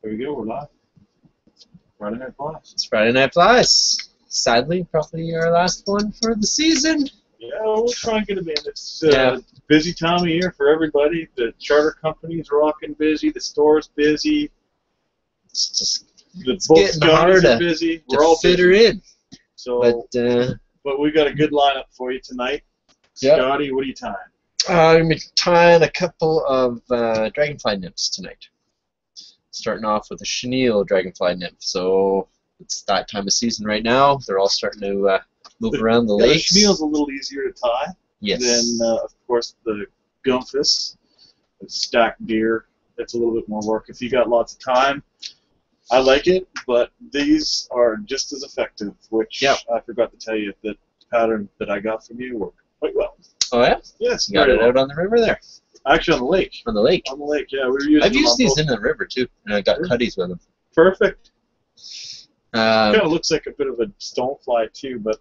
There we go, we're live. Friday Night Flies. It's Friday Night Flies. Sadly, probably our last one for the season. Yeah, we'll try and get them in. It's busy time of year for everybody. The charter company's rocking busy. The store's busy. It's just The boat Scotties are to busy. We're all fit busy. her in. So, but we got a good lineup for you tonight. Yep. Scotty, what are you tying? I'm going to be tying a couple of Dragonfly nymphs tonight. Starting off with a Chenille Dragonfly nymph. So it's that time of season right now. They're all starting to move around the lakes. The Chenille's a little easier to tie Yes. than, of course, the Gumphus, the stacked deer. That's a little bit more work. If you got lots of time, I like it, but these are just as effective, which I forgot to tell you that pattern that I got from you worked quite well. Oh, yeah? Yes. You got it out on the river there. Actually, on the lake. On the lake. On the lake, yeah. We were using I've them used on these both. in the river, too, and I got cutties with them. Perfect. Kind of looks like a bit of a stonefly, too, but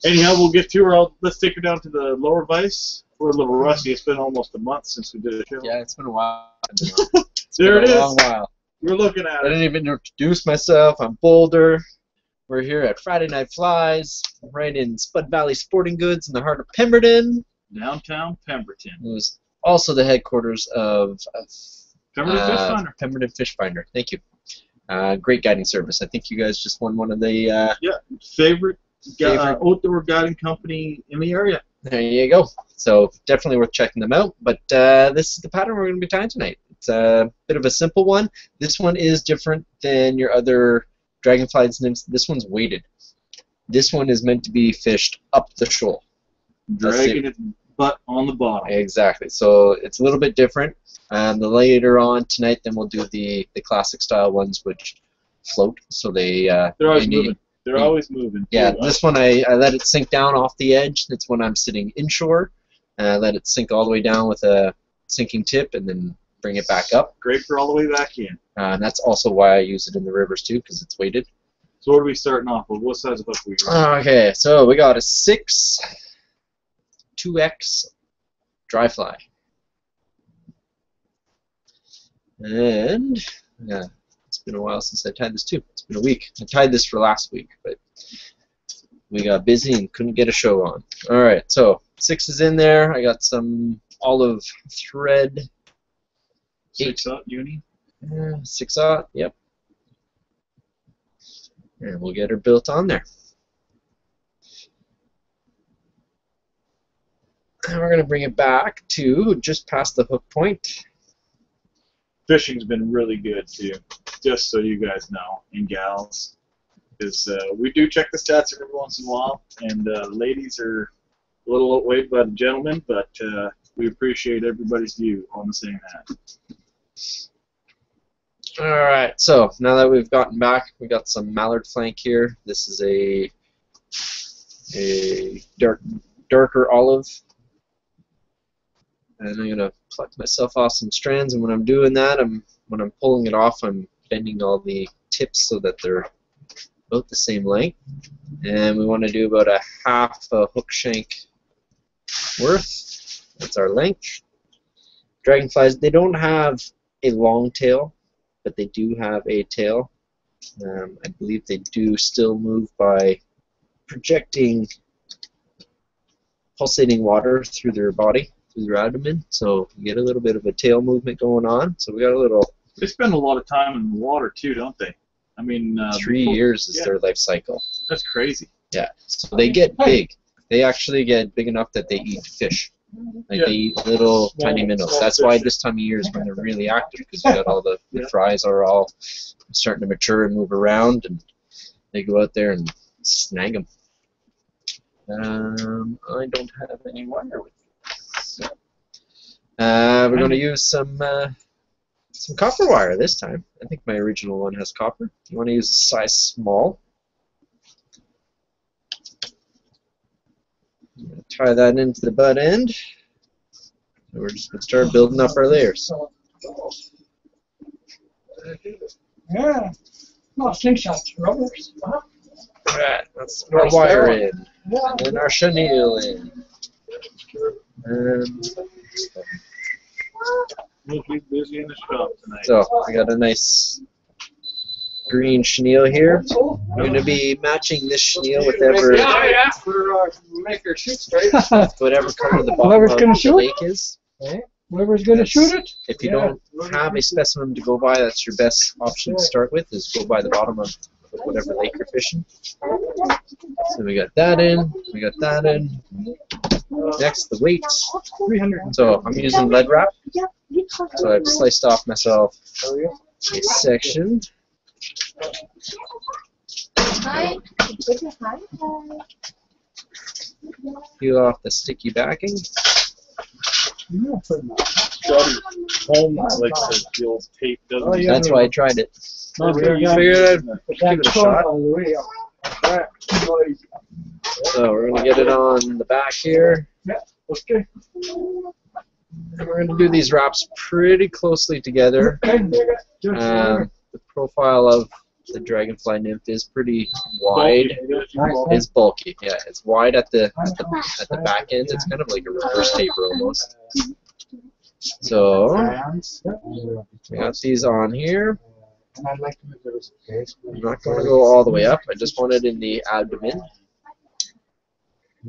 anyhow, we'll get to her. Let's take her down to the lower vise. We're a little rusty. It's been almost a month since we did a show. Yeah, it's been a while. There it is. A long while. We're looking at I it. didn't even introduce myself. I'm Boulder. We're here at Friday Night Flies, right in Spud Valley Sporting Goods in the heart of Pemberton. Downtown Pemberton. It was also the headquarters of Pemberton Fish Finder. Pemberton Fish Finder. Thank you. Great guiding service. I think you guys just won one of the favorite outdoor guiding company in the area. There you go. So definitely worth checking them out. But this is the pattern we're going to be tying tonight. It's a bit of a simple one. This one is different than your other Dragonflies nymphs. This one's weighted. This one is meant to be fished up the shoal. Dragging its butt on the bottom. Exactly. So it's a little bit different. The later on tonight, then we'll do the classic style ones, which float. So they're always moving. They're always moving. Yeah, this one I let it sink down off the edge. That's when I'm sitting inshore. I let it sink all the way down with a sinking tip and then bring it back up. Great for all the way back in. And that's also why I use it in the rivers too, because it's weighted. So what are we starting off with? What size of hook we got? Okay, so we got a 6 2X dry fly. And it's been a while since I tied this too. It's been a week. I tied this for last week, but we got busy and couldn't get a show on. Alright, so 6 is in there. I got some olive thread. 6/0 uni? 6/0, yep. And we'll get her built on there. And we're going to bring it back to just past the hook point. Fishing's been really good too, just so you guys know, and gals. Because we do check the stats every once in a while, and ladies are a little outweighed by the gentlemen, but we appreciate everybody's view on the same hat. Alright, so now that we've gotten back, we got some mallard flank here. This is a darker olive. And I'm going to pluck myself off some strands, and when I'm doing that, when I'm pulling it off, I'm bending all the tips so that they're about the same length. And we want to do about a half a hook shank worth. That's our length. Dragonflies, they don't have a long tail, but they do have a tail. I believe they do still move by projecting pulsating water through their body, through their abdomen, so you get a little bit of a tail movement going on. So we got a little. They spend a lot of time in the water too, don't they? I mean, 3 years is their life cycle. That's crazy. Yeah, so they get big. They actually get big enough that they eat fish. Like they eat little tiny minnows. That's why this time of year is when they're really active, because you got all the fries are all starting to mature and move around, and they go out there and snag them. I don't have any wire with me. So, we're going to use some copper wire this time. I think my original one has copper. You want to use a size small. I'm going to tie that into the butt end. So we're just going to start building up our layers. Yeah. No, slingshots, rubbers. Alright, let's put our wire in. And then our chenille in. And We'll keep busy in the shop tonight. So we got a nice green chenille here. I'm going to be matching this chenille with whatever color the bottom Whoever's of gonna the shoot? lake is. Whoever's gonna shoot it. If you don't have a specimen to go by, that's your best option to start with, is go by the bottom of whatever lake you're fishing. So we got that in, we got that in. Next, the weight. 300. So I'm using lead wrap. So I've sliced off myself a section. Peel off the sticky backing. Scotty home likes the old tape, doesn't he? That's why I tried it. Oh, Figured I'd give it a shot. So we're going to get it on the back here. Okay. And we're going to do these wraps pretty closely together. The profile of the Dragonfly Nymph is pretty wide. It's bulky, yeah. It's wide at the back end. It's kind of like a reverse taper almost. So we got these on here. I'm not going to go all the way up. I just want it in the abdomen.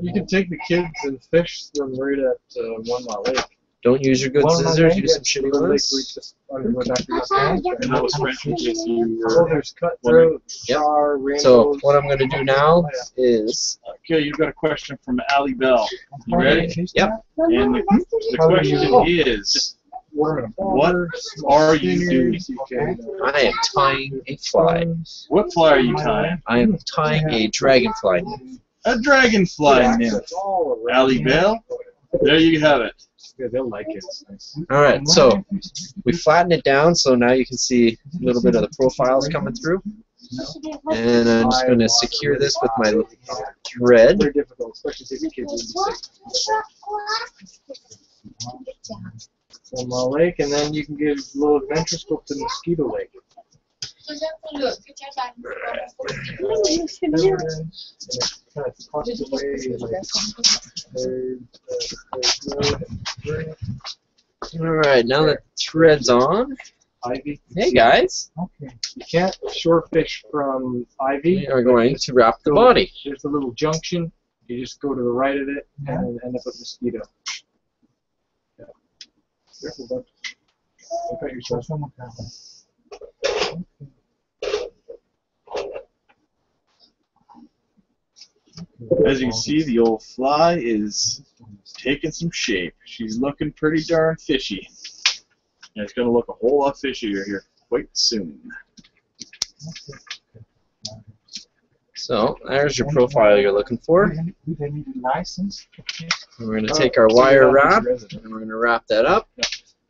You can take the kids and fish them right at 1 Mile Lake. Don't use your good scissors. Use some shitty ones. And that was French in case you Oh, were... there's cutthroat, Yep. char, rainbows. So what I'm going to do now is... Okay, you've got a question from Ali Bell. You ready? Yep. And the question is, what are you doing? I am tying a fly. What fly are you tying? I am tying a dragonfly nymph. A dragonfly nymph. Ali Bell, there you have it. Yeah, they'll like it. It's nice. Alright, so we flatten it down so now you can see a little bit of the profiles coming through. And I'm just going to secure this with my thread. Very difficult, especially taking kids into 1 Mile Lake, and then you can give a little adventure scope to Mosquito Lake. Alright, now that thread's on. Ivy. Hey guys, Okay. You can't shore fish from Ivy. we are going to wrap the body. There's a little junction. You just go to the right of it and then end up with Mosquito. Yeah. Careful, bud. Don't cut yourself. As you can see, the old fly is taking some shape. She's looking pretty darn fishy. And it's going to look a whole lot fishier here quite soon. So, there's your profile you're looking for. Do they need a license? We're going to take our wire wrap and we're going to wrap that up.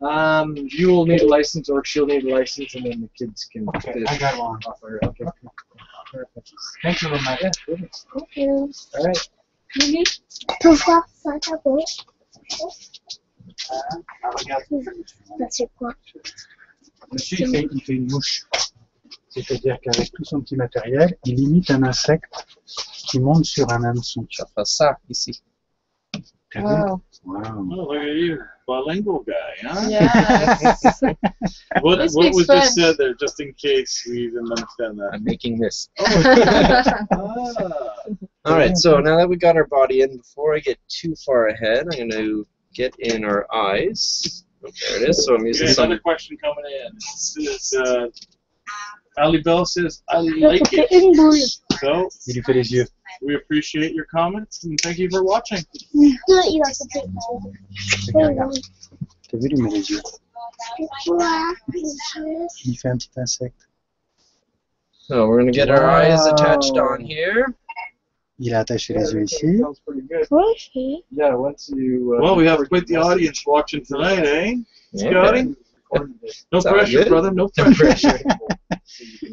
You will need a license, or she'll need a license, and then the kids can. Okay, I got one. Okay. Thank you very much. Thank you. All right. Pourquoi ça d'abord? C'est quoi? Monsieur, il fait une mouche. C'est-à-dire qu'avec tout son petit matériel, il imite un insecte qui monte sur un hameçon. Je vais faire ça ici. T'as vu? Wow. Wow. Oh, look at you, bilingual guy, huh? Yes. What This was speaks just French. said there, just in case we didn't understand that? I'm making this. Ah. Alright, so now that we got our body in, before I get too far ahead, I'm going to get in our eyes. Oh, there it is. So I'm using Okay, some... another question coming in. This is, Ali Bell says, I like it. Une boule. So, Il lui fait les yeux. we appreciate your comments and thank you for watching. Il a coupé. Regarde. T'as vu, il met les yeux. Voilà. Il fait un petit insecte. So we're going to get our eyes attached on here. Il a attaché les yeux ici. Sounds pretty good. Okay. Yeah, once you. Well, we have quite the audience watching tonight, eh? Scotty? No Sounds pressure, good. brother, no No pressure. pressure.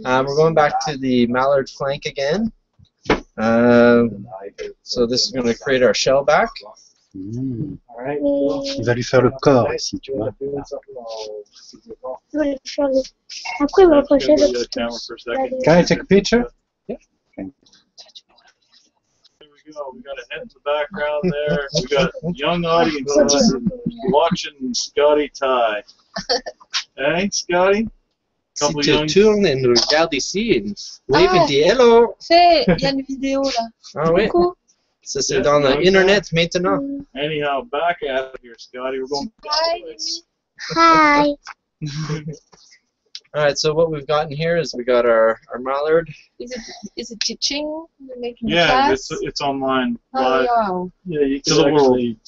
We're going back to the mallard flank again. So this is going to create our shellback. Mmh. All right. Il va lui faire le corps ici, tu vois. Je vais le faire le- Après, il va Let's approcher go to le the camera for a second. Can I take a picture? There we go. We got a head in the background there. We got young audiences watching Scotty tie. Hey, Scotty? Si tu tournes et nous regardes ici et wave Ah. et dis hello. Fais, il y a une vidéo là. Ah oui, Coucou. ça c'est dans l'internet maintenant. Anyhow, back at it here, Scotty. We're going Hi, Hi. Alright, so what we've gotten here is we got our mallard. Is it teaching? You're making Yeah, class? it's online. Oh, Live. wow. Yeah, you To can the world. actually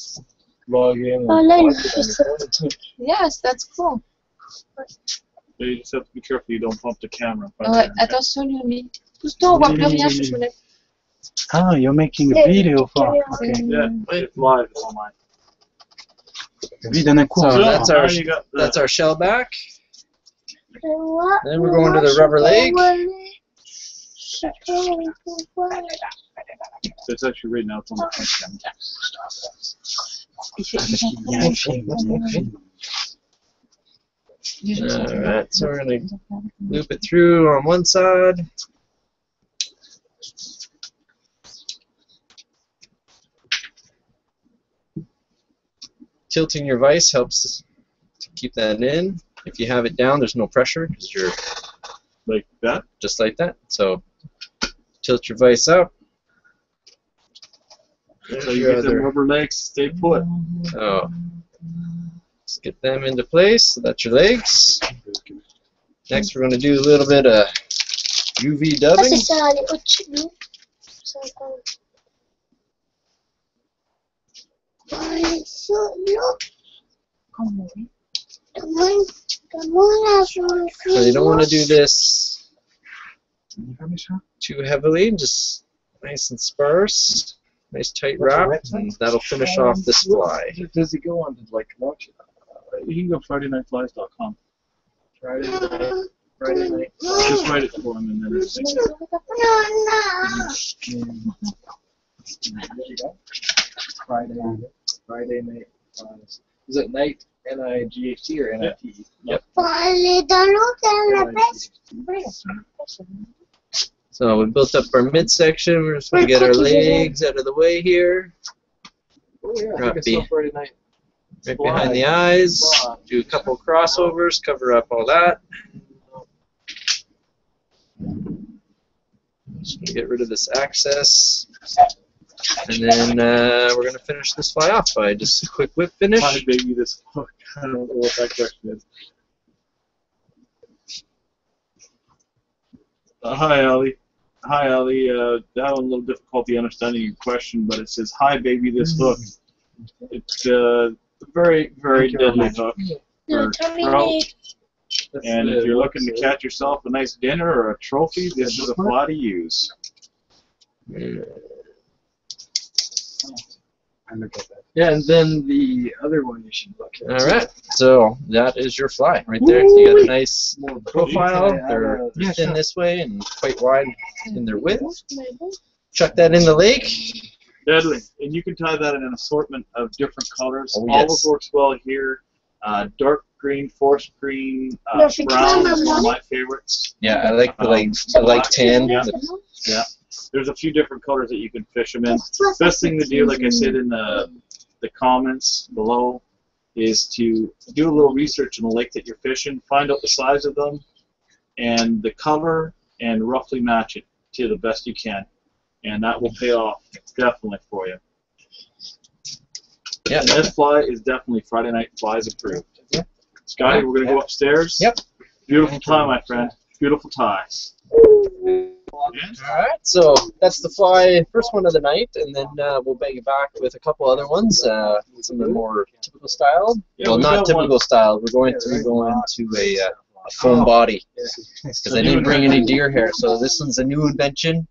log in. Oh, and là, watch il it fait on ça. your phone. Yes, that's cool. You just have to be careful you don't bump the camera. Ouais, attention, Yumi. Pousse-toi, on voit plus rien, chouchounette. Ah, you're making a video for. Okay. Yeah, it's live. It's online. Lui, donne un coup. So So, that's now our you got the, that's our shellback. Moi, Then we're going to the rubber leg. it's actually right now. It's on the front camera. Il fait Il y a un film, il y a un film. Alright, so we're gonna loop it through on one side. Tilting your vise helps to keep that in. If you have it down, there's no pressure because you're Like that. just like that. So tilt your vise up. So you get them rubber legs. Stay put. Oh, just get them into place. So that's your legs. Next, we're going to do a little bit of UV Ça, dubbing. c'est ça, elle est au-dessus de nous. Ça, comment là, je me So you don't want to do this Tu n'y vas, Micha? too heavily. Just nice and sparse. Nice tight wrap, and that'll finish off this fly. Does it go on to like launch it? You can go FridayNightFlies.com. Friday night. Friday night. Just write it for him and then it's Non, There you go. Friday night. Is it night N-I-G-H-T or N-I-T? Yep. pour aller dans l'eau, dans la pêche. So we built up our midsection. We're just going to get our legs out of the way here. Oh yeah, I Right think I saw Friday night. Right behind the eyes. Do a couple crossovers, cover up all that. Just gonna get rid of this excess. And then we're going to finish this fly off by just a quick whip finish. Hi, baby, this hook. I don't know what that question is. Hi, Ali. Hi, Ali. Having a little difficulty understanding your question, but it says, "Hi, baby, this hook." It's a very, very Thank you very deadly much. hook Non, for trout. That's And the- if you're looking to catch yourself a nice dinner or a trophy, this is a fly to use. I look at that. Yeah, and then the other one you should look at. Alright, so that is your fly right there. You got a nice profile. They're Yeah, thin sure. this way and quite wide in their width. Chuck that in the lake. Deadly. And you can tie that in an assortment of different colors. Oh, Olive yes. works well here. Dark green, forest green, No, if you brown can, is one of Mama. my favorites. Yeah, I like the light tan. Yeah. There's a few different colors that you can fish them in. Best thing to do, like I said in the comments below, is to do a little research in the lake that you're fishing, find out the size of them and the color, and roughly match it to the best you can. And that will pay off definitely for you. Yeah. And this fly is definitely Friday Night Flies approved. Scotty, we're going to go upstairs. Yep. Beautiful tie, my friend. Beautiful tie. Alright, so that's the fly, first one of the night, and then we'll bang it back with a couple other ones, some of the more typical style. Yeah, Well, we not got typical one. style. We're going to go into a foam body because I didn't bring any deer hair, so this one's a new invention.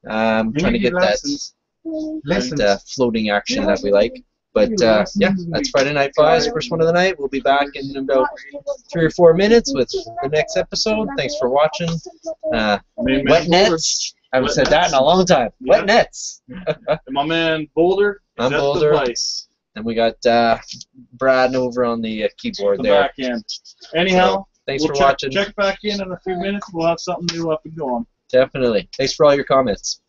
I'm trying to get that floating action that we like. But yeah, that's Friday Night Flies, first one of the night. We'll be back in about 3 or 4 minutes with the next episode. Thanks for watching. Wet nets. I haven't said that in a long time. Yeah. Wet nets. And my man Boulder is I'm at Boulder. the vice. And we got Brad over on the keyboard The there. back end. Anyhow, Thanks we'll for watching. check back in a few minutes. We'll have something new up and going. Definitely. Thanks for all your comments.